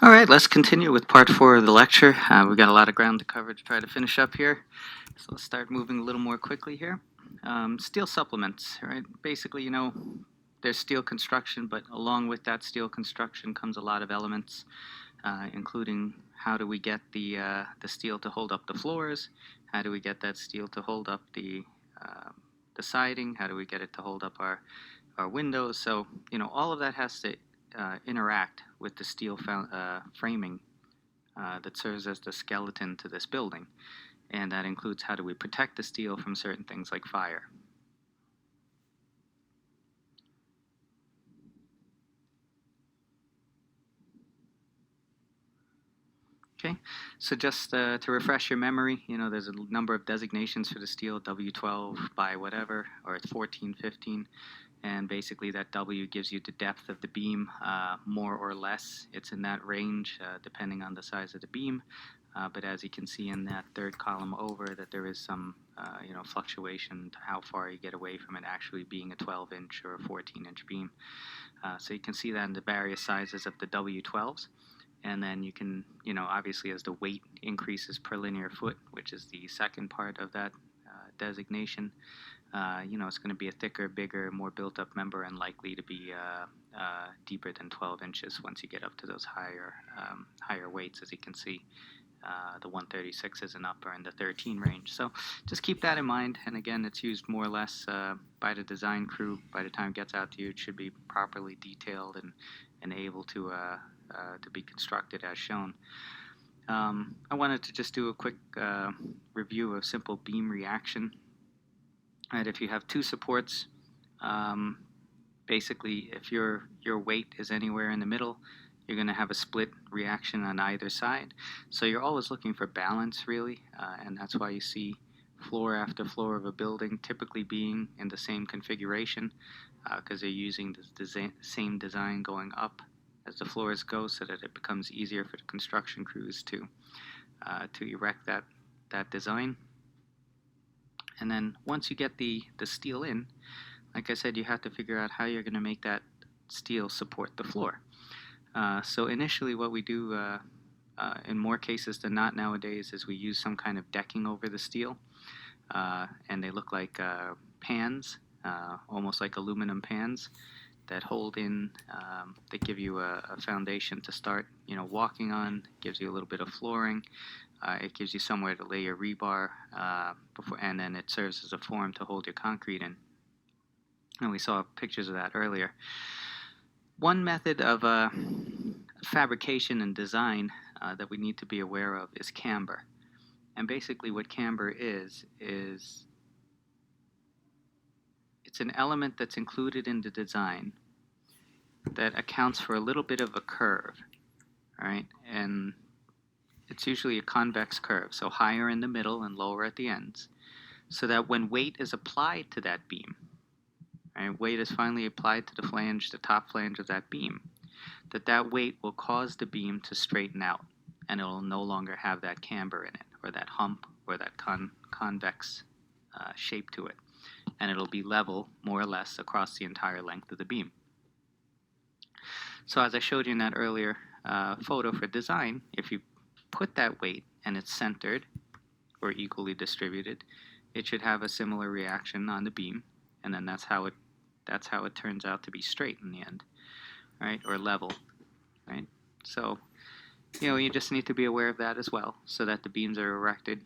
All right, let's continue with part 4 of the lecture. We've got a lot of ground to cover to try to finish up here. So let's start moving a little more quickly here. Steel supplements, right? Basically, there's steel construction, but along with that steel construction comes a lot of elements, including how do we get the steel to hold up the floors? How do we get that steel to hold up the siding? How do we get it to hold up our windows? So, all of that has to interact with the steel framing that serves as the skeleton to this building. And that includes how do we protect the steel from certain things like fire. Okay, so just to refresh your memory, there's a number of designations for the steel, W12 by whatever, or it's 14, 15. And basically that W gives you the depth of the beam, more or less. It's in that range depending on the size of the beam. But as you can see in that third column over, that there is some fluctuation to how far you get away from it actually being a 12-inch or a 14-inch beam. So you can see that in the various sizes of the W12s. And then you can, obviously as the weight increases per linear foot, which is the second part of that designation, it's going to be a thicker, bigger, more built-up member and likely to be deeper than 12 inches once you get up to those higher weights, as you can see. The 136s and up are in the 13 range. So just keep that in mind. And again, it's used more or less by the design crew. By the time it gets out to you, it should be properly detailed and able to be constructed as shown. I wanted to just do a quick review of simple beam reaction. Right, if you have two supports, basically if your weight is anywhere in the middle, you're going to have a split reaction on either side. So you're always looking for balance, really, and that's why you see floor after floor of a building typically being in the same configuration, because they're using the same design going up as the floors go, so that it becomes easier for the construction crews to erect that design. And then once you get the steel in, like I said, you have to figure out how you're going to make that steel support the floor. So initially what we do in more cases than not nowadays is we use some kind of decking over the steel. And they look like pans, almost like aluminum pans that hold in, that give you a foundation to start walking on, gives you a little bit of flooring. It gives you somewhere to lay your rebar, and then it serves as a form to hold your concrete in. And we saw pictures of that earlier. One method of fabrication and design that we need to be aware of is camber. And basically what camber is it's an element that's included in the design that accounts for a little bit of a curve, right? And it's usually a convex curve, so higher in the middle and lower at the ends, so that when weight is applied to that beam, right, weight is finally applied to the top flange of that beam, that weight will cause the beam to straighten out, and it will no longer have that camber in it, or that hump, or that convex shape to it, and it'll be level, more or less, across the entire length of the beam. So as I showed you in that earlier photo for design, if you put that weight and it's centered or equally distributed, it should have a similar reaction on the beam, and then that's how it turns out to be straight in the end, right, or level, right? So you just need to be aware of that as well, so that the beams are erected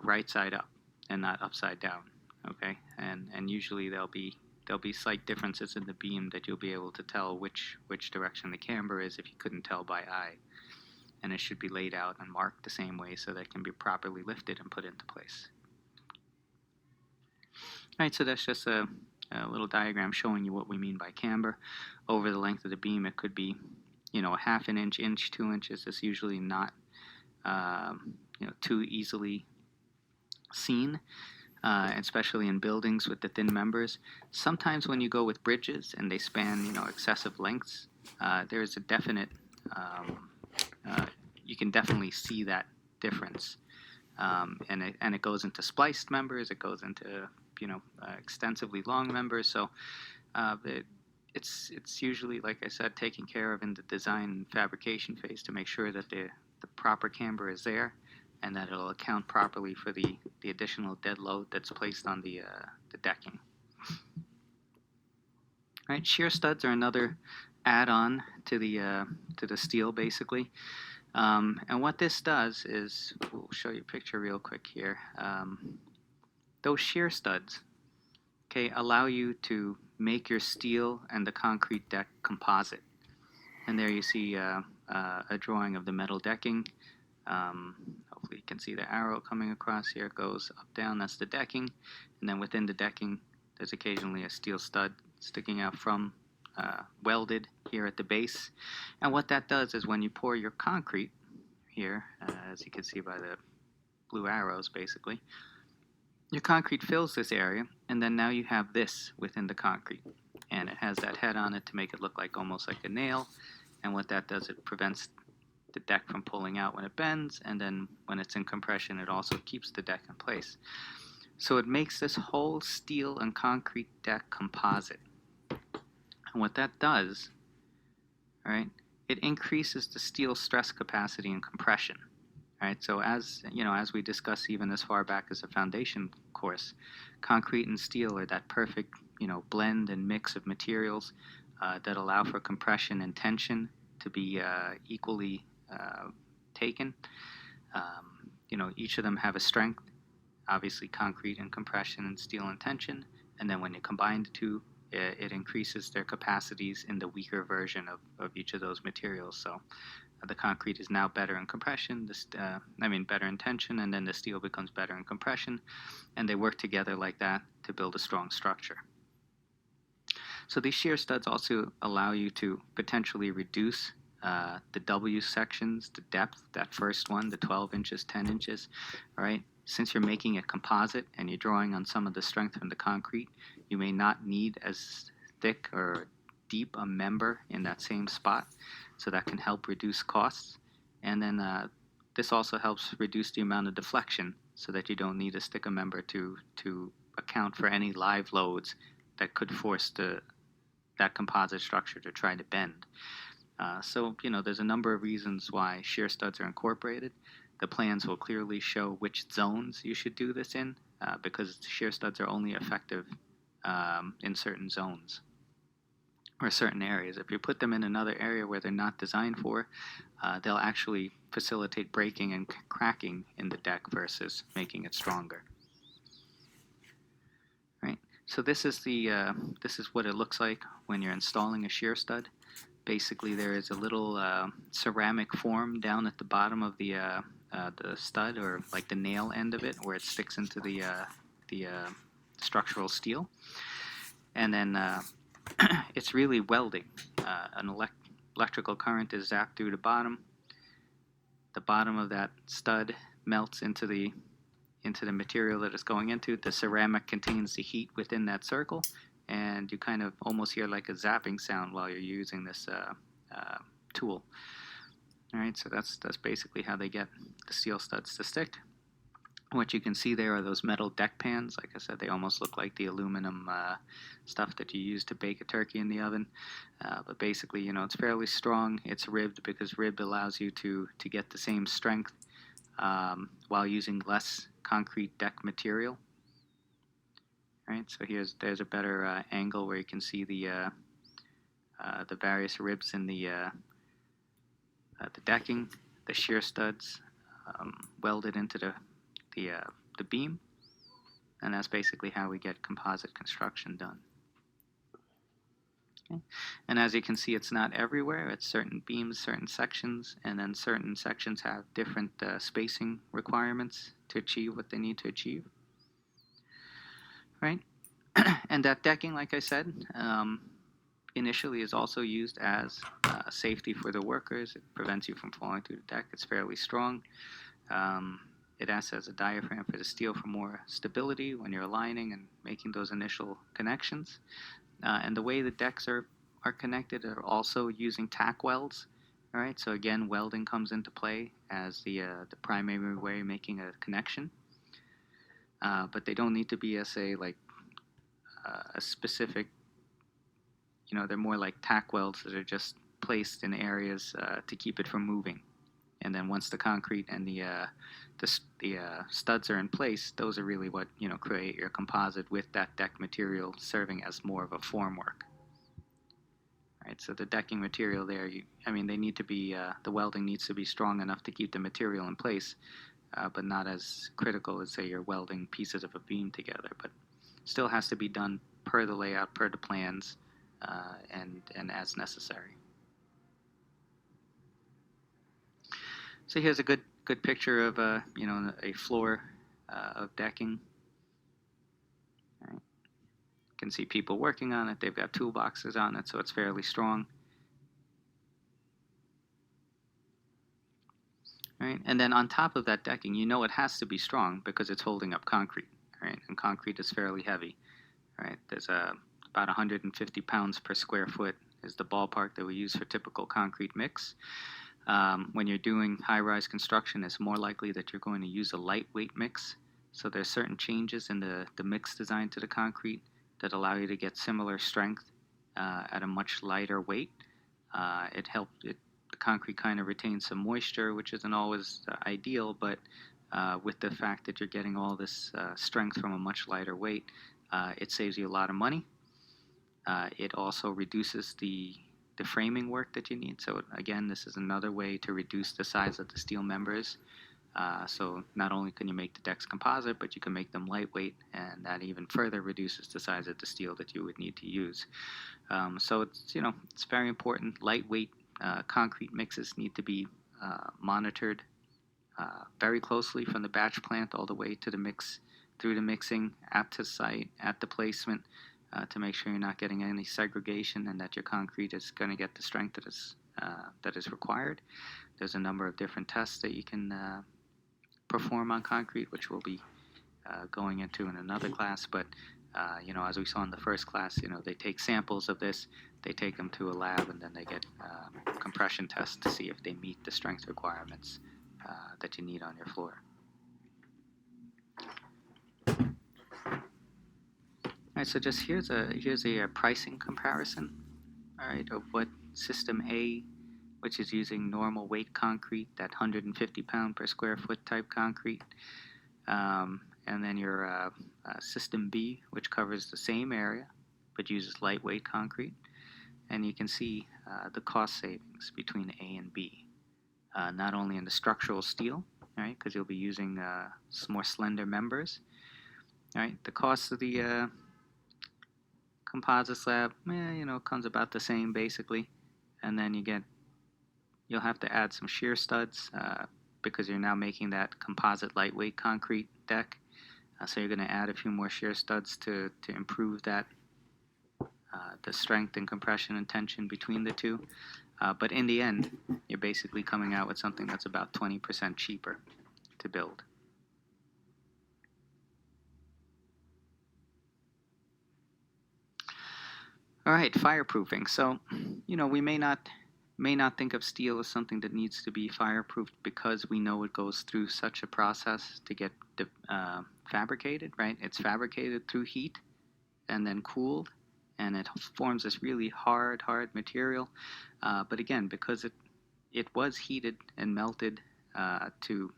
right side up and not upside down. Okay, and usually there'll be slight differences in the beam that you'll be able to tell which direction the camber is if you couldn't tell by eye. And it should be laid out and marked the same way so that it can be properly lifted and put into place. All right, so that's just a little diagram showing you what we mean by camber. Over the length of the beam, it could be, a half an inch, 2 inches. It's usually not, too easily seen, especially in buildings with the thin members. Sometimes when you go with bridges and they span, excessive lengths, there's a definite you can definitely see that difference, and it goes into spliced members. It goes into extensively long members. So it's usually, like I said, taken care of in the design and fabrication phase to make sure that the proper camber is there, and that it'll account properly for the additional dead load that's placed on the decking. Right, shear studs are another add-on to the steel, basically. And what this does is, we'll show you a picture real quick here. Those shear studs, okay, allow you to make your steel and the concrete deck composite. And there you see a drawing of the metal decking. Hopefully you can see the arrow coming across here. It goes up, down, that's the decking. And then within the decking, there's occasionally a steel stud sticking out from welded here at the base. And what that does is when you pour your concrete here, as you can see by the blue arrows basically, your concrete fills this area, and then now you have this within the concrete. And it has that head on it to make it look like almost like a nail. And what that does, it prevents the deck from pulling out when it bends, and then when it's in compression, it also keeps the deck in place. So it makes this whole steel and concrete deck composite. And what that does, all right, it increases the steel stress capacity and compression. All right, so as you know, as we discussed even as far back as a foundation course, concrete and steel are that perfect, blend and mix of materials that allow for compression and tension to be equally taken. Each of them have a strength, obviously concrete and compression and steel and tension, and then when you combine the two, it increases their capacities in the weaker version of each of those materials. So the concrete is now better in compression, better in tension, and then the steel becomes better in compression, and they work together like that to build a strong structure. So these shear studs also allow you to potentially reduce the W sections, the depth, that first one, the 12 inches, 10 inches, all right? Since you're making a composite and you're drawing on some of the strength from the concrete, you may not need as thick or deep a member in that same spot, so that can help reduce costs. And then this also helps reduce the amount of deflection, so that you don't need to stick a member to account for any live loads that could force that composite structure to try to bend. So there's a number of reasons why shear studs are incorporated. The plans will clearly show which zones you should do this in, because shear studs are only effective in certain zones or certain areas. If you put them in another area where they're not designed for, they'll actually facilitate breaking and cracking in the deck versus making it stronger. Right. So this is what it looks like when you're installing a shear stud. Basically, there is a little ceramic form down at the bottom of the stud, or like the nail end of it, where it sticks into the structural steel, and then it's really welding. An electrical current is zapped through the bottom. The bottom of that stud melts into the material that it's going into. The ceramic contains the heat within that circle, and you kind of almost hear like a zapping sound while you're using this tool. All right, so that's basically how they get the steel studs to stick. What you can see there are those metal deck pans. Like I said, they almost look like the aluminum stuff that you use to bake a turkey in the oven. But basically, it's fairly strong. It's ribbed because ribbed allows you to get the same strength while using less concrete deck material. All right, so there's a better angle where you can see the various ribs in the decking, the shear studs welded into the beam, and that's basically how we get composite construction done. Okay. And as you can see, it's not everywhere. It's certain beams, certain sections, and then certain sections have different spacing requirements to achieve what they need to achieve. Right? And that decking, like I said, initially is also used as safety for the workers. It prevents you from falling through the deck. It's fairly strong. It acts as a diaphragm for the steel for more stability when you're aligning and making those initial connections. And the way the decks are connected are also using tack welds. All right, so again, welding comes into play as the primary way of making a connection. But they don't need to be, a specific, they're more like tack welds that are just placed in areas to keep it from moving. And then once the concrete and the studs are in place, those are really what create your composite with that deck material serving as more of a formwork. Right, so the decking material there, they need to be the welding needs to be strong enough to keep the material in place, but not as critical as say you're welding pieces of a beam together. But still has to be done per the layout, per the plans, and as necessary. So here's a good picture of a floor of decking. Right. You can see people working on it. They've got toolboxes on it, so it's fairly strong. Right, and then on top of that decking, it has to be strong because it's holding up concrete. Right, and concrete is fairly heavy. Right, there's about 150 pounds per square foot is the ballpark that we use for typical concrete mix. When you're doing high-rise construction, it's more likely that you're going to use a lightweight mix. So there's certain changes in the mix design to the concrete that allow you to get similar strength at a much lighter weight. The concrete kind of retains some moisture, which isn't always ideal, but with the fact that you're getting all this strength from a much lighter weight, it saves you a lot of money. It also reduces the framing work that you need. So again, this is another way to reduce the size of the steel members. So not only can you make the decks composite, but you can make them lightweight, and that even further reduces the size of the steel that you would need to use. So it's very important. Lightweight concrete mixes need to be monitored very closely from the batch plant all the way to the mix, through the mixing, at the site, at the placement, to make sure you're not getting any segregation and that your concrete is going to get the strength that is required. There's a number of different tests that you can perform on concrete, which we'll be going into in another class. But as we saw in the first class, they take samples of this, they take them to a lab, and then they get compression tests to see if they meet the strength requirements that you need on your floor. All right, so just here's a pricing comparison, all right, of what System A, which is using normal weight concrete, that 150 pound per square foot type concrete, and then your System B, which covers the same area but uses lightweight concrete, and you can see the cost savings between A and B, not only in the structural steel, right, because you'll be using more slender members, right. The cost of the composite slab, comes about the same basically, and then you'll have to add some shear studs because you're now making that composite lightweight concrete deck. So you're going to add a few more shear studs to improve that the strength and compression and tension between the two. But in the end, you're basically coming out with something that's about 20% cheaper to build. All right, fireproofing. So, we may not think of steel as something that needs to be fireproofed because we know it goes through such a process to get fabricated, right? It's fabricated through heat and then cooled, and it forms this really hard material. But again, because it was heated and melted to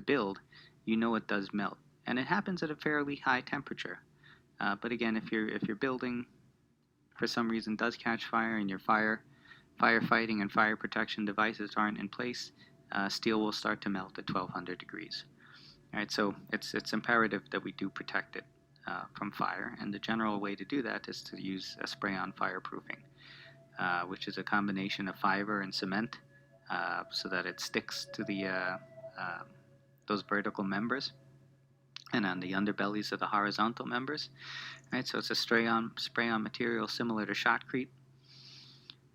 build, it does melt, and it happens at a fairly high temperature. But again, if your building for some reason does catch fire and your firefighting and fire protection devices aren't in place, steel will start to melt at 1200 degrees. All right, so it's imperative that we do protect it from fire, and the general way to do that is to use a spray-on fireproofing, which is a combination of fiber and cement, so that it sticks to those vertical members and on the underbellies of the horizontal members. Right, so it's a spray-on material similar to shotcrete.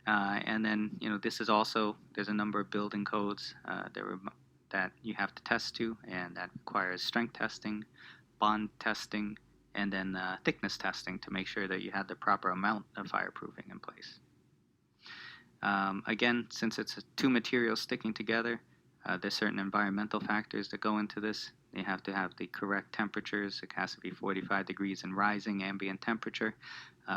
And then, this is also, there's a number of building codes that you have to test to, and that requires strength testing, bond testing, and then thickness testing to make sure that you have the proper amount of fireproofing in place. Again, since it's two materials sticking together, there's certain environmental factors that go into this. They have to have the correct temperatures. It has to be 45 degrees and rising ambient temperature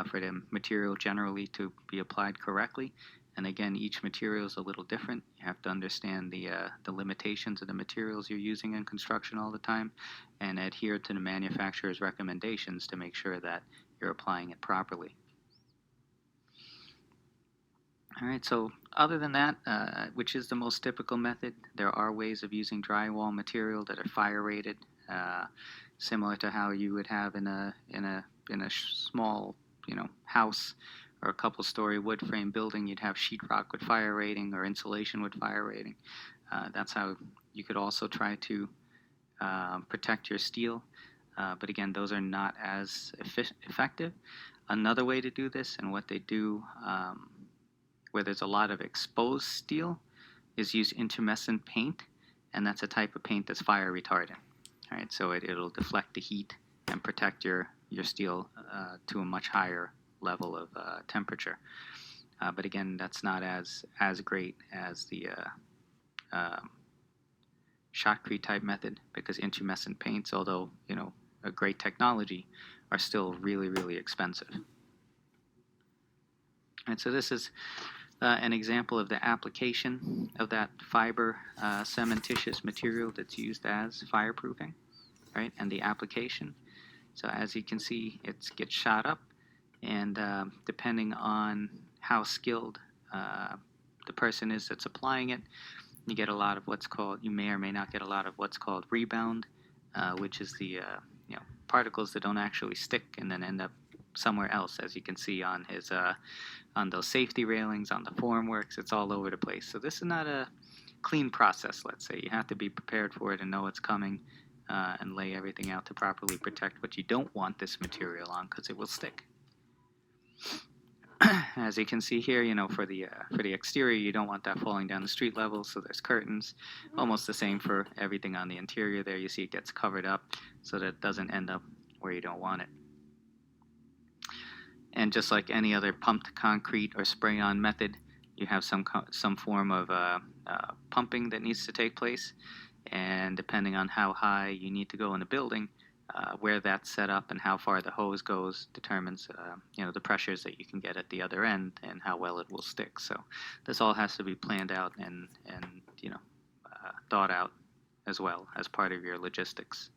for the material generally to be applied correctly. And again, each material is a little different. You have to understand the limitations of the materials you're using in construction all the time and adhere to the manufacturer's recommendations to make sure that you're applying it properly. All right, so other than that, which is the most typical method, there are ways of using drywall material that are fire rated, similar to how you would have in a small, house or a couple-story wood frame building. You'd have sheetrock with fire rating or insulation with fire rating. That's how you could also try to protect your steel. But again, those are not as effective. Another way to do this, and what they do where there's a lot of exposed steel, is use intumescent paint, and that's a type of paint that's fire retardant. All right, so it'll deflect the heat and protect your steel to a much higher level of temperature. But again, that's not as great as the shotcrete type method, because intumescent paints, although a great technology, are still really, really expensive. And so this is an example of the application of that fiber cementitious material that's used as fireproofing, right? And the application. So as you can see, it gets shot up, and depending on how skilled the person is that's applying it, you get a lot of what's called, you may or may not get a lot of what's called rebound, which is the particles that don't actually stick and then end up somewhere else, as you can see on his on those safety railings, on the formworks. It's all over the place. So this is not a clean process, let's say. You have to be prepared for it and know it's coming, and lay everything out to properly protect what you don't want this material on, because it will stick. As you can see here, for the exterior, you don't want that falling down the street level, so there's curtains. Almost the same for everything on the interior there. You see it gets covered up so that it doesn't end up where you don't want it. And just like any other pumped concrete or spray-on method, you have some form of pumping that needs to take place, and depending on how high you need to go in the building, where that's set up and how far the hose goes determines the pressures that you can get at the other end and how well it will stick. So this all has to be planned out and thought out as well as part of your logistics.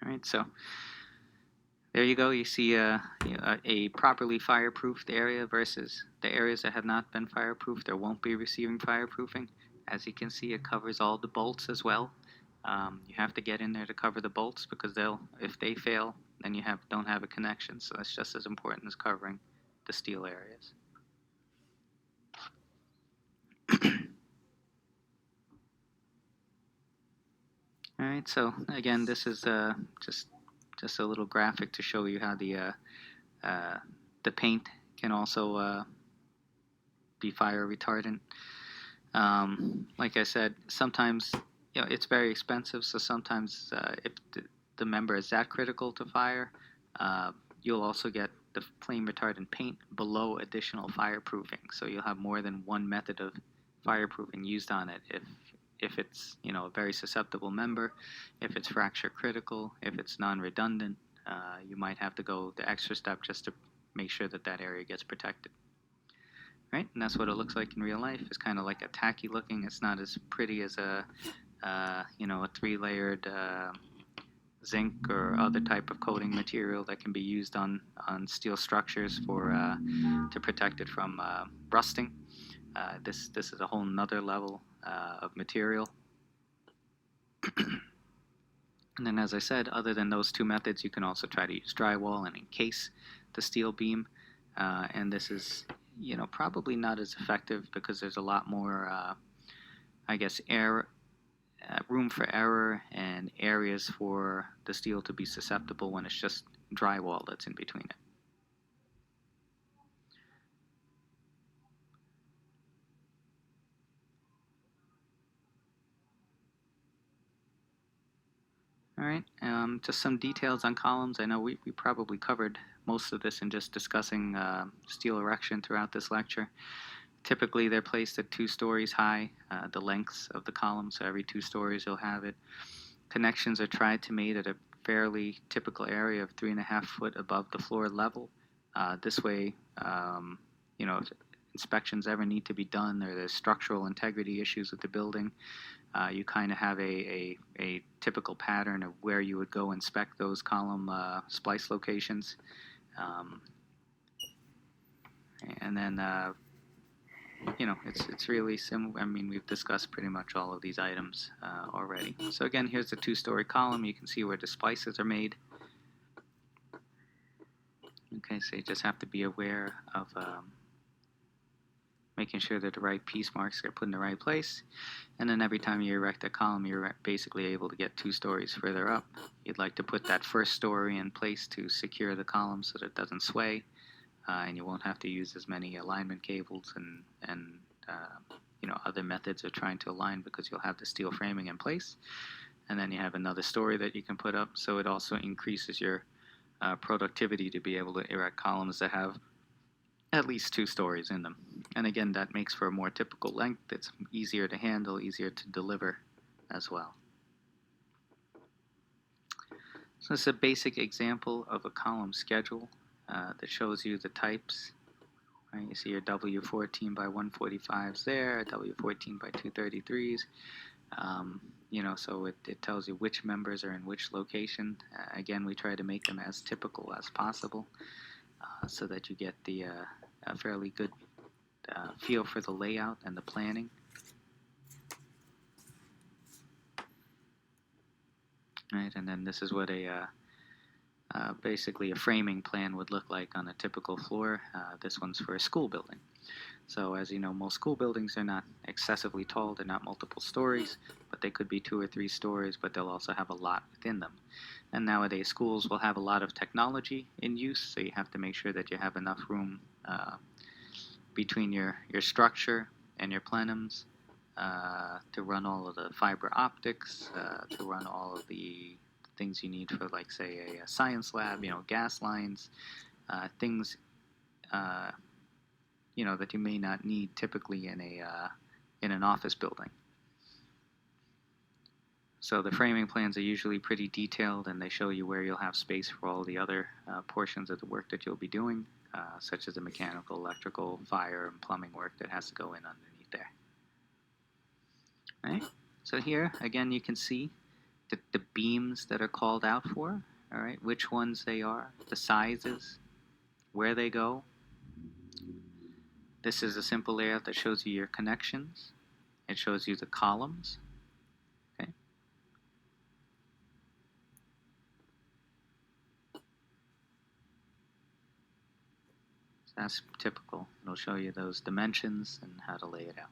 All right, so there you go. You see a properly fireproofed area versus the areas that have not been fireproofed or won't be receiving fireproofing. As you can see, it covers all the bolts as well. You have to get in there to cover the bolts, because if they fail, then you don't have a connection. So that's just as important as covering the steel areas. All right, so again, this is just a little graphic to show you how the paint can also be fire retardant. Like I said, sometimes it's very expensive, so sometimes if the member is that critical to fire, you'll also get the flame retardant paint below additional fireproofing. So you'll have more than one method of fireproofing used on it if it's a very susceptible member, if it's fracture critical, if it's non-redundant. You might have to go the extra step just to make sure that area gets protected. Right, and that's what it looks like in real life. It's kind of like a tacky looking. It's not as pretty as a three-layered zinc or other type of coating material that can be used on steel structures to protect it from rusting. This is a whole nother level of material. And then, as I said, other than those two methods, you can also try to use drywall and encase the steel beam. And this is probably not as effective, because there's a lot more, room for error and areas for the steel to be susceptible when it's just drywall that's in between it. All right, just some details on columns. I know we probably covered most of this in just discussing steel erection throughout this lecture. Typically, they're placed at 2 stories high, the lengths of the column, so every 2 stories you'll have it. Connections are tried to made at a fairly typical area of 3.5 foot above the floor level. This way, if inspections ever need to be done or there's structural integrity issues with the building, you kind of have a typical pattern of where you would go inspect those column splice locations. And then it's really similar. I mean, we've discussed pretty much all of these items already. So again, here's the 2-story column. You can see where the splices are made. Okay, so you just have to be aware of making sure that the right piece marks are put in the right place. And then every time you erect a column, you're basically able to get 2 stories further up. You'd like to put that first story in place to secure the column so that it doesn't sway. And you won't have to use as many alignment cables and other methods of trying to align because you'll have the steel framing in place. And then you have another story that you can put up, so it also increases your productivity to be able to erect columns that have at least 2 stories in them. And again, that makes for a more typical length. It's easier to handle, easier to deliver as well. So this is a basic example of a column schedule that shows you the types. Right? You see your W14 by 145s there, W14 by 233s. So it tells you which members are in which location. Again, we try to make them as typical as possible so that you get a fairly good feel for the layout and the planning. Right, and then this is what basically a framing plan would look like on a typical floor. This one's for a school building. So as you know, most school buildings are not excessively tall. They're not multiple stories, but they could be 2 or 3 stories, but they'll also have a lot within them. And nowadays, schools will have a lot of technology in use, so you have to make sure that you have enough room between your structure and your plenums to run all of the fiber optics, to run all of the things you need for, like, say, a science lab, gas lines, things that you may not need typically in an office building. So the framing plans are usually pretty detailed, and they show you where you'll have space for all the other portions of the work that you'll be doing, such as the mechanical, electrical, fire, and plumbing work that has to go in underneath there. All right. So here, again, you can see the beams that are called out for, all right, which ones they are, the sizes, where they go. This is a simple layout that shows you your connections. It shows you the columns. Okay. So that's typical. It'll show you those dimensions and how to lay it out.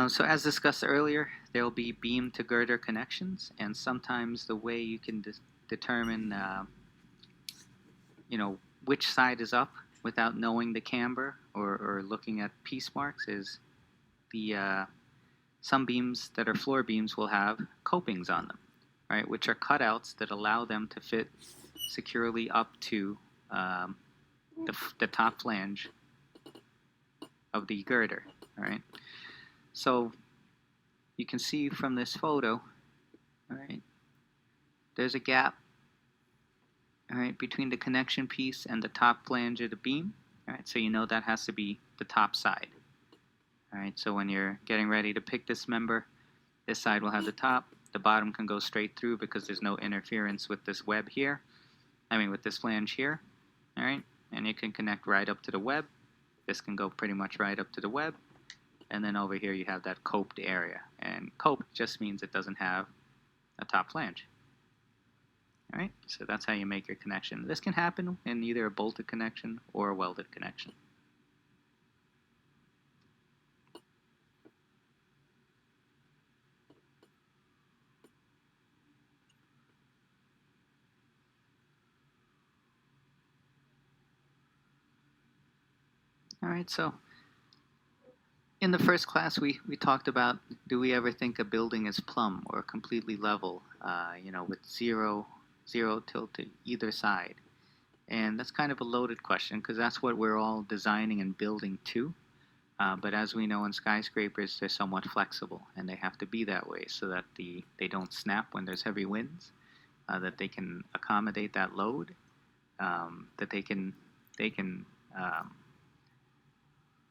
So as discussed earlier, there will be beam to girder connections, and sometimes the way you can determine, which side is up without knowing the camber or looking at piece marks is some beams that are floor beams will have copings on them, right, which are cutouts that allow them to fit securely up to the top flange of the girder, all right. So you can see from this photo, all right, there's a gap, all right, between the connection piece and the top flange of the beam, all right, so you know that has to be the top side, all right. So when you're getting ready to pick this member, this side will have the top, the bottom can go straight through because there's no interference with this web here, with this flange here, all right, and you can connect right up to the web. This can go pretty much right up to the web. And then over here you have that coped area. And coped just means it doesn't have a top flange. Alright, so that's how you make your connection. This can happen in either a bolted connection or a welded connection. Alright, so in the first class, we talked about, do we ever think a building is plumb or completely level, with zero tilt to either side? And that's kind of a loaded question because that's what we're all designing and building to. But as we know in skyscrapers, they're somewhat flexible, and they have to be that way so that they don't snap when there's heavy winds, that they can accommodate that load, that they can um,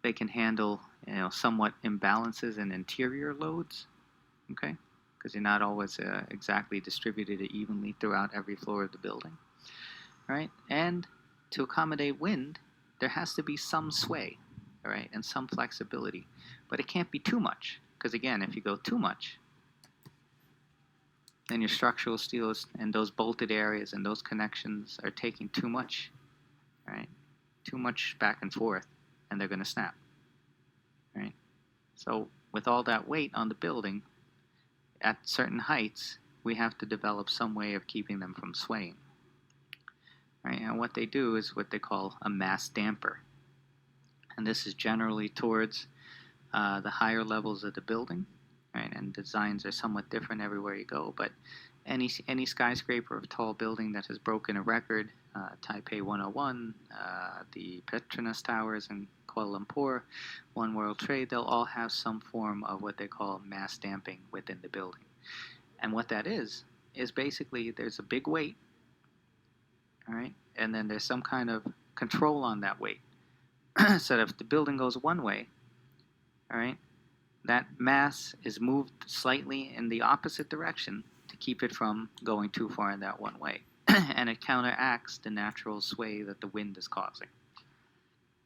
they can handle somewhat imbalances in interior loads. Okay, because you're not always exactly distributed evenly throughout every floor of the building. Right, and to accommodate wind, there has to be some sway, all right, and some flexibility, but it can't be too much because again, if you go too much, then your structural steels and those bolted areas and those connections are taking too much, right? Too much back and forth, and they're going to snap, right? So with all that weight on the building, at certain heights, we have to develop some way of keeping them from swaying, right? And what they do is what they call a mass damper, and this is generally towards the higher levels of the building, right? And designs are somewhat different everywhere you go, but any skyscraper or tall building that has broken a record, Taipei 101, the Petronas Towers in Kuala Lumpur, One World Trade, they'll all have some form of what they call mass damping within the building. And what that is basically there's a big weight, all right, and then there's some kind of control on that weight. So that if the building goes one way, all right, that mass is moved slightly in the opposite direction to keep it from going too far in that one way. And it counteracts the natural sway that the wind is causing.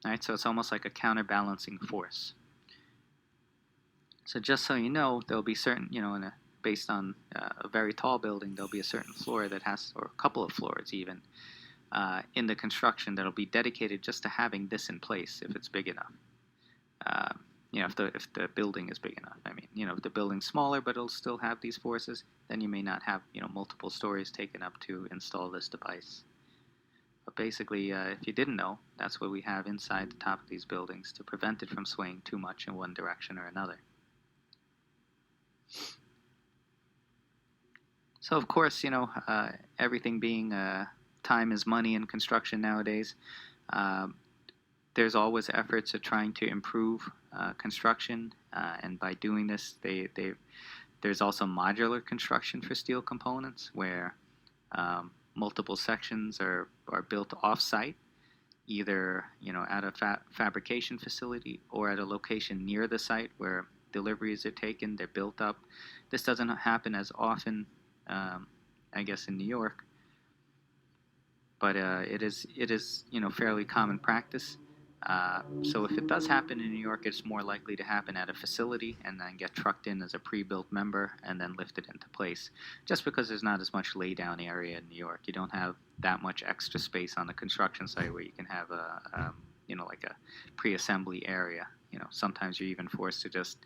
All right, so it's almost like a counterbalancing force. So just so you know, there'll be certain, based on a very tall building, there'll be a certain floor that has, or a couple of floors even, in the construction that'll be dedicated just to having this in place if it's big enough. If the building is big enough. I mean, if the building's smaller but it'll still have these forces, then you may not have, multiple stories taken up to install this device. But basically, if you didn't know, that's what we have inside the top of these buildings to prevent it from swaying too much in one direction or another. So of course, everything being time is money in construction nowadays, there's always efforts at trying to improve construction, and by doing this, there's also modular construction for steel components where multiple sections are built off-site, either at a fabrication facility or at a location near the site where deliveries are taken. They're built up. This doesn't happen as often, I guess, in New York, but it is fairly common practice. So if it does happen in New York, it's more likely to happen at a facility and then get trucked in as a pre-built member and then lifted into place. Just because there's not as much laydown area in New York, you don't have that much extra space on the construction site where you can have like a pre-assembly area. Sometimes you're even forced to just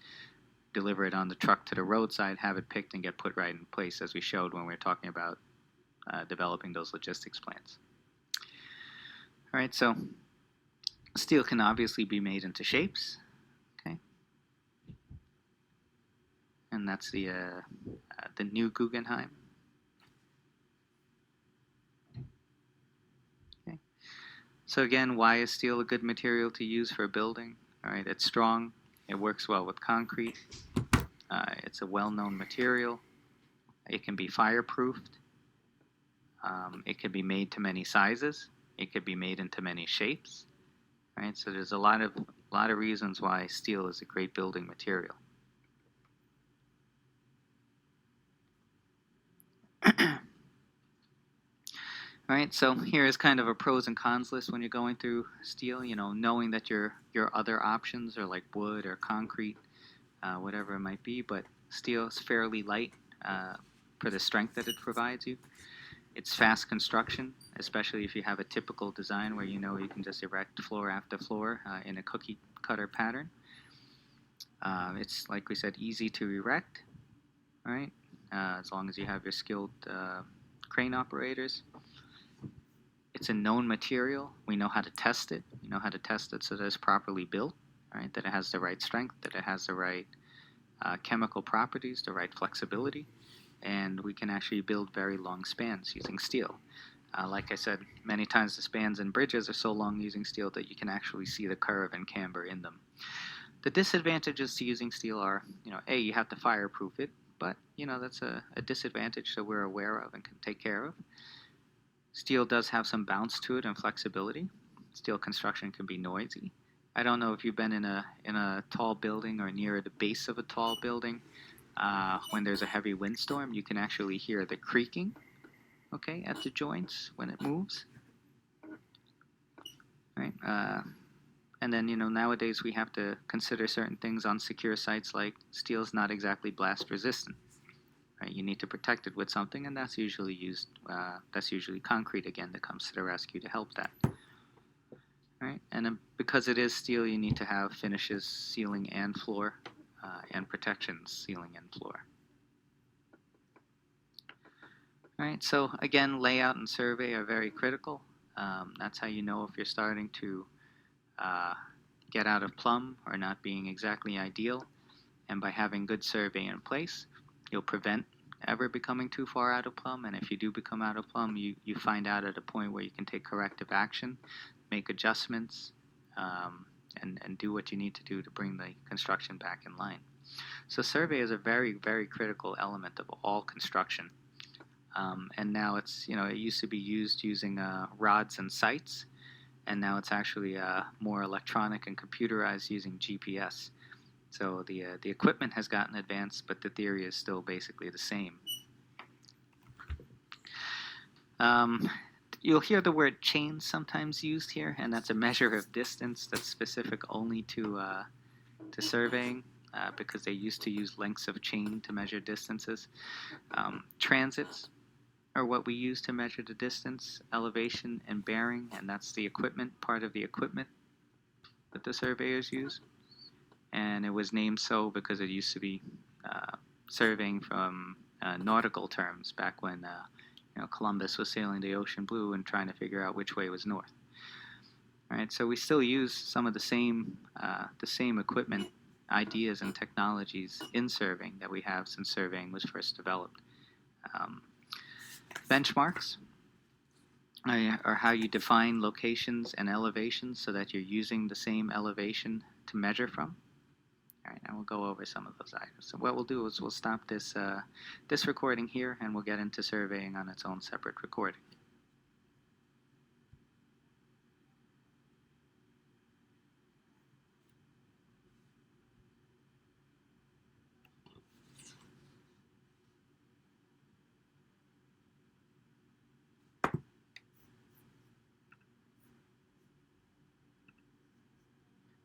deliver it on the truck to the roadside, have it picked, and get put right in place, as we showed when we were talking about developing those logistics plans. All right, so steel can obviously be made into shapes, okay, and that's the new Guggenheim. Okay, so again, why is steel a good material to use for a building? All right, it's strong, it works well with concrete, it's a well-known material, it can be fireproofed, it can be made to many sizes, it could be made into many shapes. Right, so there's a lot of reasons why steel is a great building material. All right, so here is kind of a pros and cons list when you're going through steel. Knowing that your other options are like wood or concrete, whatever it might be, but steel is fairly light for the strength that it provides you. It's fast construction, especially if you have a typical design where you can just erect floor after floor in a cookie cutter pattern. It's, like we said, easy to erect, right? As long as you have your skilled crane operators. It's a known material. We know how to test it. We know how to test it so that it's properly built, right? That it has the right strength, that it has the right chemical properties, the right flexibility. And we can actually build very long spans using steel. Like I said, many times the spans and bridges are so long using steel that you can actually see the curve and camber in them. The disadvantages to using steel are, A, you have to fireproof it, but, that's a disadvantage that we're aware of and can take care of. Steel does have some bounce to it and flexibility. Steel construction can be noisy. I don't know if you've been in a tall building or near the base of a tall building. When there's a heavy windstorm, you can actually hear the creaking, okay, at the joints when it moves. Right? And then, nowadays we have to consider certain things on secure sites, like steel's not exactly blast resistant. Right? You need to protect it with something, and that's usually concrete again that comes to the rescue to help that. Right? And because it is steel, you need to have finishes, ceiling and floor, and protections, ceiling and floor. All right, so again, layout and survey are very critical. That's how you know if you're starting to get out of plumb or not being exactly ideal. And by having good survey in place, you'll prevent ever becoming too far out of plumb. And if you do become out of plumb, you find out at a point where you can take corrective action, make adjustments, and do what you need to do to bring the construction back in line. So survey is a very, very critical element of all construction. And now it's, it used to be used using rods and sights, and now it's actually more electronic and computerized using GPS. So the equipment has gotten advanced, but the theory is still basically the same. You'll hear the word chain sometimes used here, and that's a measure of distance that's specific only to surveying, because they used to use lengths of chain to measure distances. Transits are what we use to measure the distance, elevation, and bearing, and that's the equipment, part of the equipment that the surveyors use. And it was named so because it used to be surveying from nautical terms back when Columbus was sailing the ocean blue and trying to figure out which way was north. All right, so we still use some of the same equipment, ideas, and technologies in surveying that we have since surveying was first developed. Benchmarks are how you define locations and elevations so that you're using the same elevation to measure from. All right, and we'll go over some of those items. So what we'll do is we'll stop this recording here, and we'll get into surveying on its own separate recording.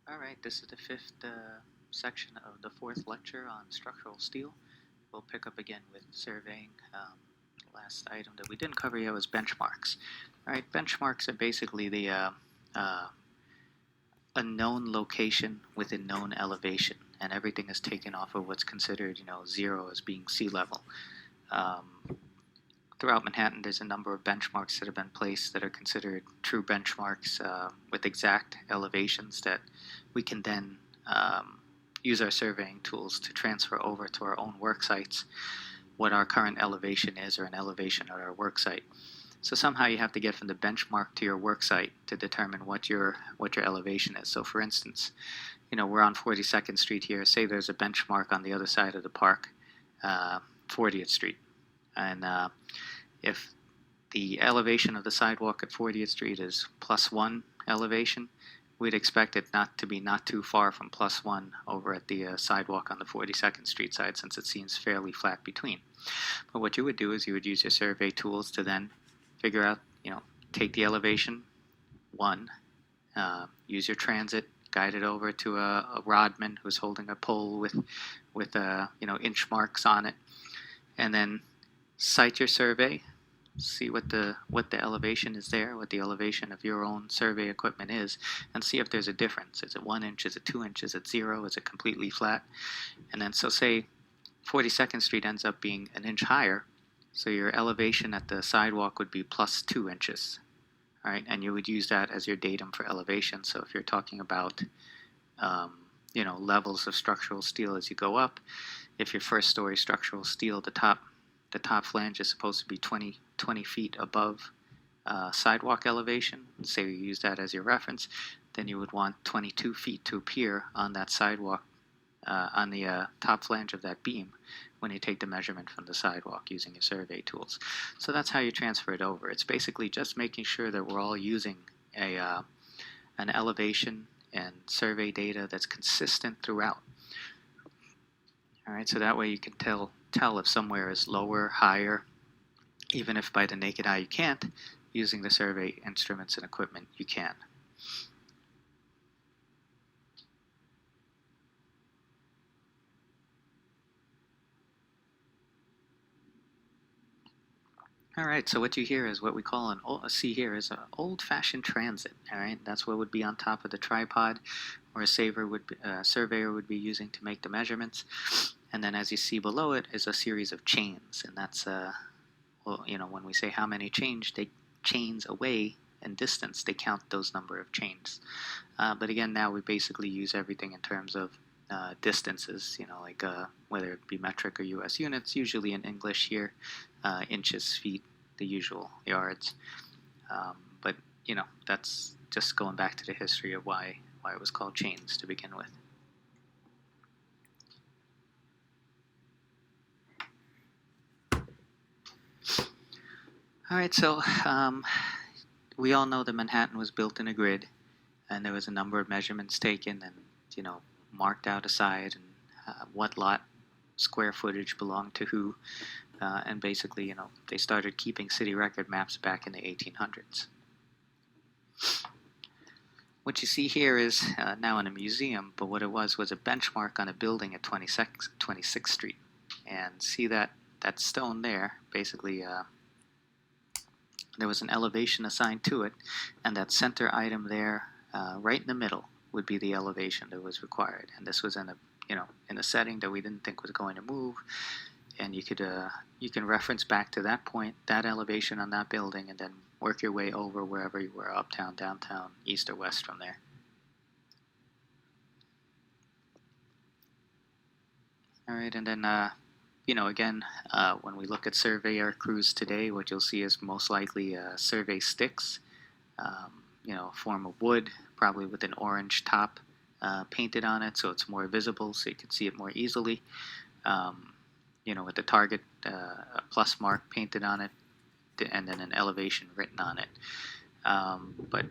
All right, this is the fifth section of the fourth lecture on structural steel. We'll pick up again with surveying. The last item that we didn't cover yet was benchmarks. All right, benchmarks are basically the a known location with a known elevation, and everything is taken off of what's considered, zero as being sea level. Throughout Manhattan, there's a number of benchmarks that have been placed that are considered true benchmarks with exact elevations that we can then use our surveying tools to transfer over to our own work sites what our current elevation is, or an elevation at our work site. So somehow you have to get from the benchmark to your work site to determine what your elevation is. So for instance, we're on 42nd Street here. Say there's a benchmark on the other side of the park, 40th Street. And if the elevation of the sidewalk at 40th Street is +1 elevation, we'd expect it not too far from +1 over at the sidewalk on the 42nd Street side, since it seems fairly flat between. But what you would do is you would use your survey tools to then figure out, take the elevation 1, use your transit, guide it over to a rodman who's holding a pole with inch marks on it, and then cite your survey, see what the elevation is there, what the elevation of your own survey equipment is, and see if there's a difference. Is it 1 inch? Is it 2 inches? Is it 0? Is it completely flat? And then, so say 42nd Street ends up being an inch higher, so your elevation at the sidewalk would be +2 inches. All right, and you would use that as your datum for elevation. So if you're talking about levels of structural steel as you go up, if your first story structural steel, the top flange is supposed to be 20 feet above sidewalk elevation, say you use that as your reference, then you would want 22 feet to appear on that sidewalk, on the top flange of that beam when you take the measurement from the sidewalk using your survey tools. So that's how you transfer it over. It's basically just making sure that we're all using an elevation and survey data that's consistent throughout. All right, so that way you can tell if somewhere is lower, higher, even if by the naked eye you can't. Using the survey instruments and equipment, you can. All right, so what you hear is what we call see here is an old-fashioned transit. All right, that's what would be on top of the tripod, or a surveyor would be using to make the measurements. And then, as you see below it, is a series of chains, and that's well, you know, when we say how many chains away in distance, they count those number of chains. But again, now we basically use everything in terms of distances, you know, like whether it be metric or US units, usually in English here, inches, feet, the usual yards. But, you know, that's just going back to the history of why it was called chains to begin with. All right, so we all know that Manhattan was built in a grid, and there was a number of measurements taken and, you know, marked out aside, and what lot square footage belonged to who, and basically, you know, they started keeping city record maps back in the 1800s. What you see here is now in a museum, but what it was a benchmark on a building at 26th Street. And see that stone there, basically there was an elevation assigned to it, and that center item there, right in the middle, would be the elevation that was required. And this was in a setting that we didn't think was going to move, and you can reference back to that point, that elevation on that building, and then work your way over wherever you were, uptown, downtown, east or west from there. All right, and then you know, again, when we look at surveyor crews today, what you'll see is most likely survey sticks, you know, a form of wood, probably with an orange top painted on it, so it's more visible, so you can see it more easily. You know, with the target, a plus mark painted on it, and then an elevation written on it. But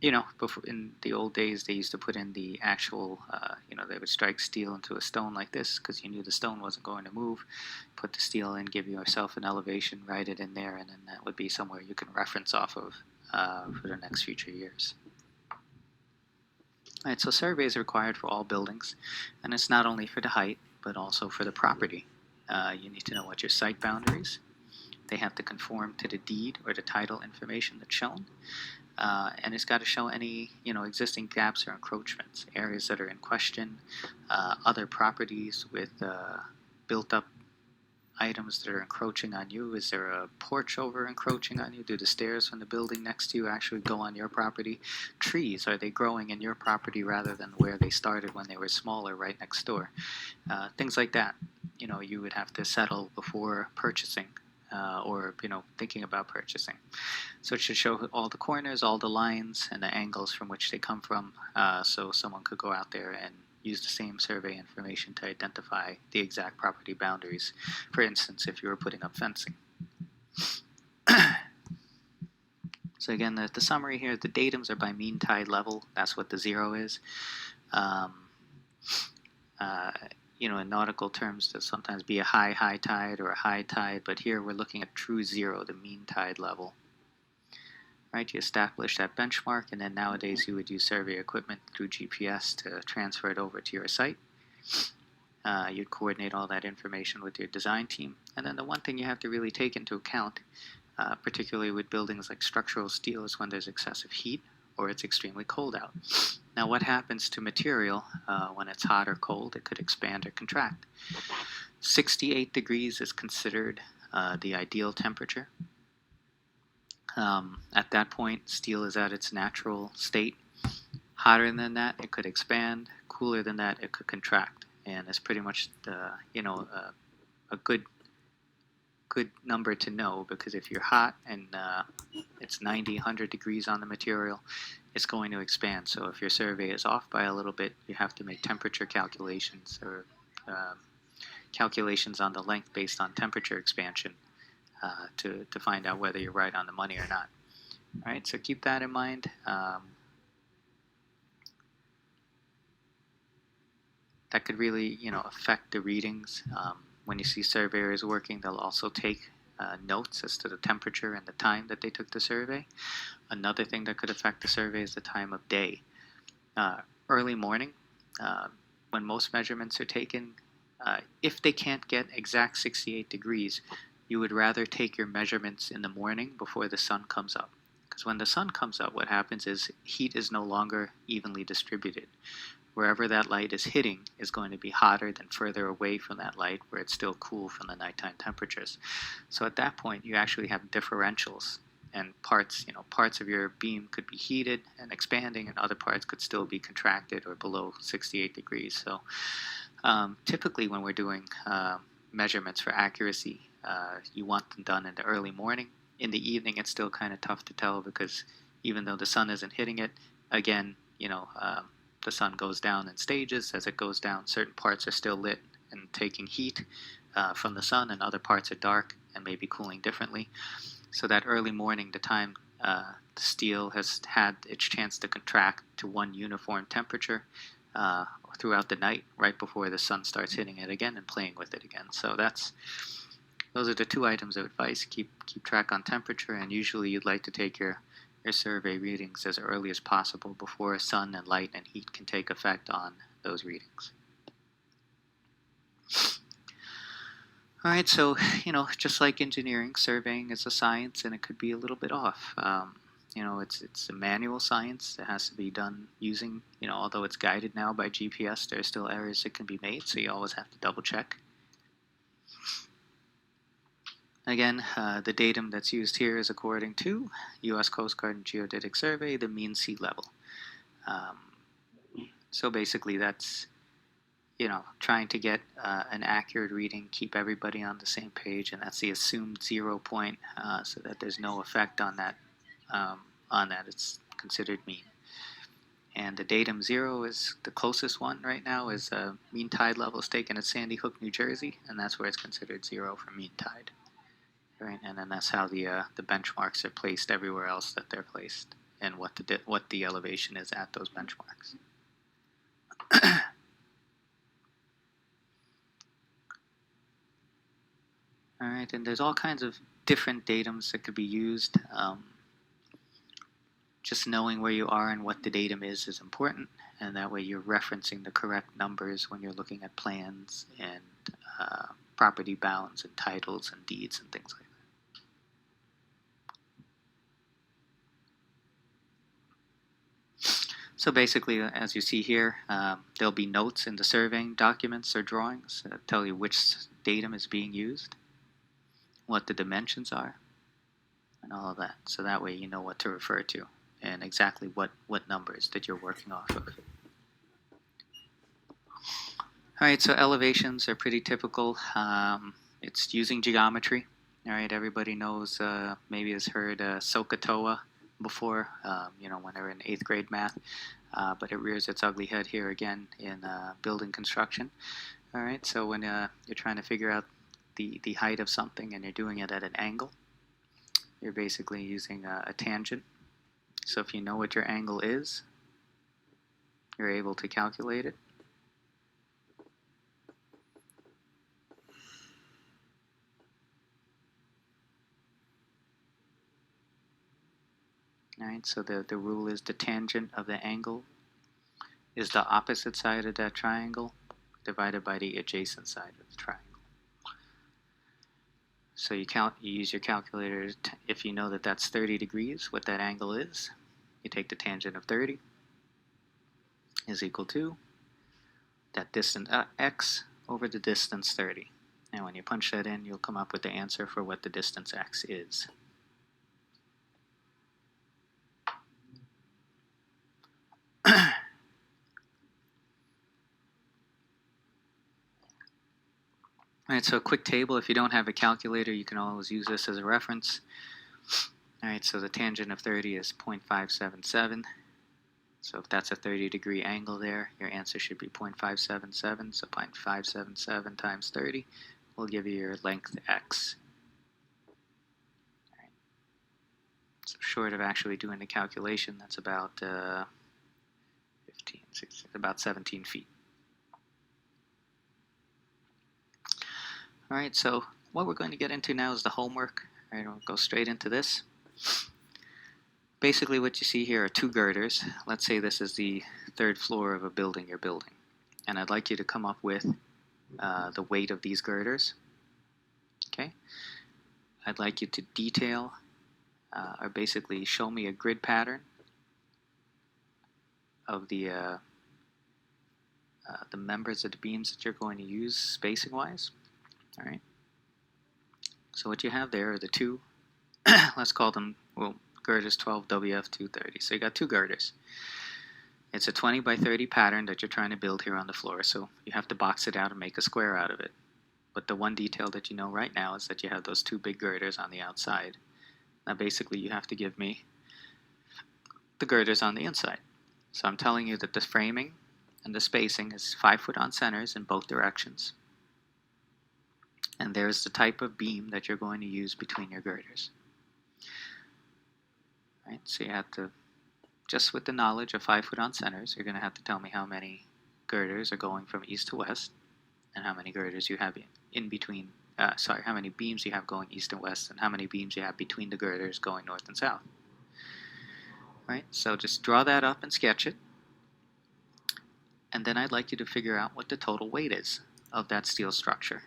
you know, before, in the old days, they used to put in the actual, you know, they would strike steel into a stone like this because you knew the stone wasn't going to move. Put the steel in, give yourself an elevation, write it in there, and then that would be somewhere you can reference off of for the next future years. All right, so surveys are required for all buildings, and it's not only for the height, but also for the property. You need to know what your site boundaries. They have to conform to the deed or the title information that's shown. And it's got to show any, you know, existing gaps or encroachments, areas that are in question, other properties with built-up items that are encroaching on you. Is there a porch over encroaching on you? Do the stairs from the building next to you actually go on your property? Trees, are they growing in your property rather than where they started when they were smaller right next door? Things like that, you know, you would have to settle before purchasing. Or, you know, thinking about purchasing. So it should show all the corners, all the lines, and the angles from which they come from, so someone could go out there and use the same survey information to identify the exact property boundaries. For instance, if you were putting up fencing. So again, the summary here, the datums are by mean tide level. That's what the 0 is. You know, in nautical terms, there'll sometimes be a high tide or a high tide, but here we're looking at true 0, the mean tide level. Right, you establish that benchmark, and then nowadays you would use survey equipment through GPS to transfer it over to your site. You'd coordinate all that information with your design team. And then the one thing you have to really take into account, particularly with buildings like structural steel, is when there's excessive heat or it's extremely cold out. Now, what happens to material when it's hot or cold? It could expand or contract. 68 degrees is considered the ideal temperature. At that point, steel is at its natural state. Hotter than that, it could expand. Cooler than that, it could contract. And it's pretty much the, you know, a good good number to know, because if you're hot and it's 90, 100 degrees on the material, it's going to expand. So if your survey is off by a little bit, you have to make temperature calculations or calculations on the length based on temperature expansion to find out whether you're right on the money or not. All right, so keep that in mind. That could really, affect the readings. When you see surveyors working, they'll also take notes as to the temperature and the time that they took the survey. Another thing that could affect the survey is the time of day. Early morning, when most measurements are taken, if they can't get exact 68 degrees, you would rather take your measurements in the morning before the sun comes up. Because when the sun comes up, what happens is heat is no longer evenly distributed. Wherever that light is hitting is going to be hotter than further away from that light where it's still cool from the nighttime temperatures. So at that point, you actually have differentials, and parts of your beam could be heated and expanding, and other parts could still be contracted or below 68 degrees. So typically when we're doing measurements for accuracy, you want them done in the early morning. In the evening, it's still kind of tough to tell, because even though the sun isn't hitting it, again, the sun goes down in stages. As it goes down, certain parts are still lit and taking heat from the sun, and other parts are dark and maybe cooling differently. So that early morning, the time the steel has had its chance to contract to one uniform temperature throughout the night, right before the sun starts hitting it again and playing with it again. So those are the two items of advice. Keep track on temperature, and usually you'd like to take your survey readings as early as possible before sun and light and heat can take effect on those readings. All right, so, just like engineering, surveying is a science, and it could be a little bit off. It's a manual science. It has to be done using, although it's guided now by GPS, there are still errors that can be made, so you always have to double check. Again, the datum that's used here is according to U.S. Coast Guard and Geodetic Survey, the mean sea level. So basically that's, trying to get an accurate reading, keep everybody on the same page, and that's the assumed 0 point, so that there's no effect on that. It's considered mean. And the datum 0 is the closest one right now, is mean tide levels taken at Sandy Hook, New Jersey, and that's where it's considered 0 for mean tide. Right, and then that's how the benchmarks are placed everywhere else that they're placed, and what the elevation is at those benchmarks. All right, and there's all kinds of different datums that could be used. Just knowing where you are and what the datum is important, and that way you're referencing the correct numbers when you're looking at plans and property bounds and titles and deeds and things like that. So basically, as you see here, there'll be notes in the surveying documents or drawings that tell you which datum is being used, what the dimensions are, and all of that. So that way you know what to refer to and exactly what numbers that you're working off of. All right, so elevations are pretty typical. It's using geometry. All right, everybody knows, maybe has heard SOHCAHTOA before, when they're in 8th grade math, but it rears its ugly head here again in building construction. All right, so when you're trying to figure out the height of something and you're doing it at an angle, you're basically using a tangent. So if you know what your angle is, you're able to calculate it. All right, so the rule is the tangent of the angle is the opposite side of that triangle divided by the adjacent side of the triangle. So you use your calculator. If you know that that's 30 degrees, what that angle is, you take the tangent of 30 is equal to that distance x over the distance 30. And when you punch that in, you'll come up with the answer for what the distance x is. Alright, so a quick table. If you don't have a calculator, you can always use this as a reference. Alright, so the tangent of 30 is 0.577. So if that's a 30-degree angle there, your answer should be 0.577. So 0.577 times 30 will give you your length x. Alright. So short of actually doing the calculation, that's about 15, 16, about 17 feet. Alright, so what we're going to get into now is the homework. Alright, we'll go straight into this. Basically what you see here are two girders. Let's say this is the third floor of a building you're building. And I'd like you to come up with the weight of these girders. Okay? I'd like you to detail or basically show me a grid pattern of the members of the beams that you're going to use spacing wise. Alright. So what you have there are the two, let's call them, well, girders 12 WF230. So you got two girders. It's a 20 by 30 pattern that you're trying to build here on the floor, so you have to box it out and make a square out of it. But the one detail that you know right now is that you have those two big girders on the outside. Now basically you have to give me the girders on the inside. So I'm telling you that the framing and the spacing is 5 foot on centers in both directions. And there's the type of beam that you're going to use between your girders. Right, so you have to, just with the knowledge of 5 foot on centers, you're going to have to tell me how many girders are going from east to west, and how many girders you have in between, how many beams you have going east and west, and how many beams you have between the girders going north and south. Right, so just draw that up and sketch it, and then I'd like you to figure out what the total weight is of that steel structure,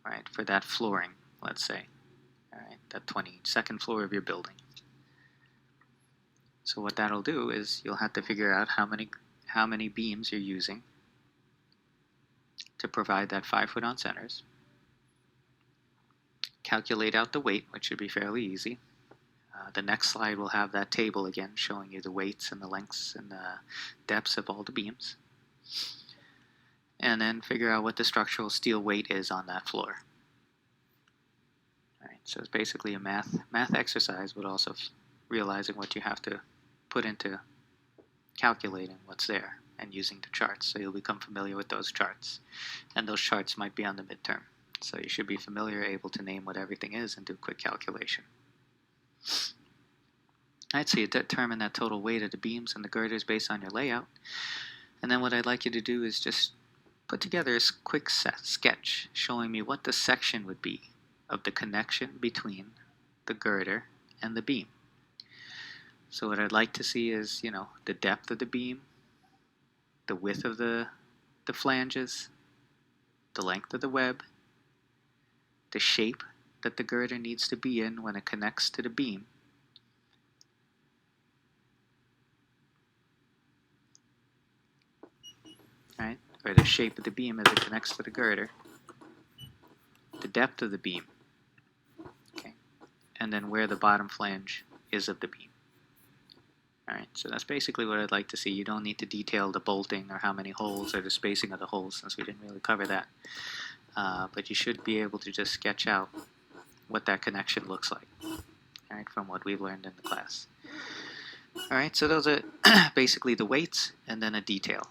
right, for that flooring, let's say, all right, that 22nd floor of your building. So what that'll do is you'll have to figure out how many beams you're using to provide that 5 foot on centers. Calculate out the weight, which should be fairly easy. The next slide will have that table again showing you the weights and the lengths and the depths of all the beams. And then figure out what the structural steel weight is on that floor. All right, so it's basically a math exercise, but also realizing what you have to put into calculating what's there and using the charts. So you'll become familiar with those charts. And those charts might be on the midterm. So you should be familiar, able to name what everything is and do a quick calculation. Alright, so you determine that total weight of the beams and the girders based on your layout. And then what I'd like you to do is just put together a quick sketch showing me what the section would be of the connection between the girder and the beam. So what I'd like to see is, the depth of the beam, the width of the flanges, the length of the web, the shape that the girder needs to be in when it connects to the beam, right? Or the shape of the beam as it connects to the girder, the depth of the beam, okay, and then where the bottom flange is of the beam. Alright, so that's basically what I'd like to see. You don't need to detail the bolting or how many holes or the spacing of the holes, since we didn't really cover that. But you should be able to just sketch out what that connection looks like, alright, from what we've learned in the class. Alright, so those are basically the weights and then a detail.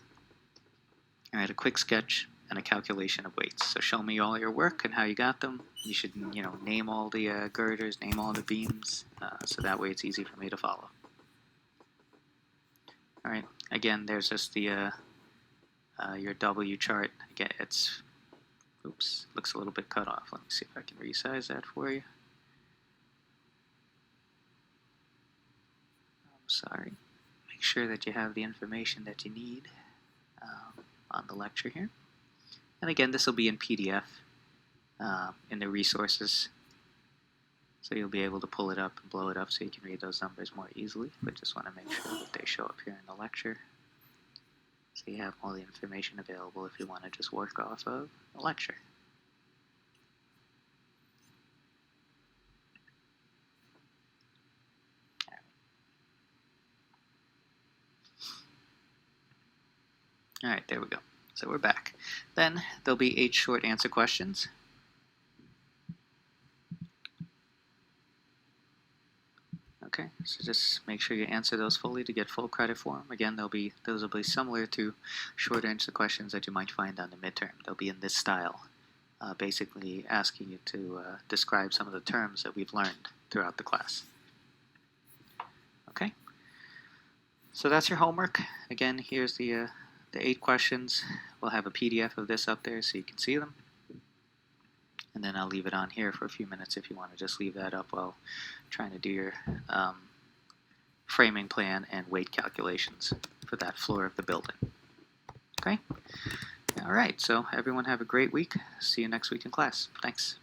Alright, a quick sketch and a calculation of weights. So show me all your work and how you got them. You should, name all the girders, name all the beams, so that way it's easy for me to follow. Alright, again, there's just the your W chart. Again, it's, oops, looks a little bit cut off. Let me see if I can resize that for you. I'm sorry. Make sure that you have the information that you need on the lecture here. And again, this will be in PDF in the resources. So you'll be able to pull it up and blow it up so you can read those numbers more easily, but just want to make sure that they show up here in the lecture. So you have all the information available if you want to just work off of the lecture. Alright, there we go. So we're back. Then there'll be 8 short answer questions. Okay, so just make sure you answer those fully to get full credit for them. Again, those will be similar to short answer questions that you might find on the midterm. They'll be in this style, basically asking you to describe some of the terms that we've learned throughout the class. Okay, so that's your homework. Again, here's the 8 questions. We'll have a PDF of this up there so you can see them. And then I'll leave it on here for a few minutes if you want to just leave that up while trying to do your framing plan and weight calculations for that floor of the building. Okay? All right, so everyone have a great week. See you next week in class. Thanks.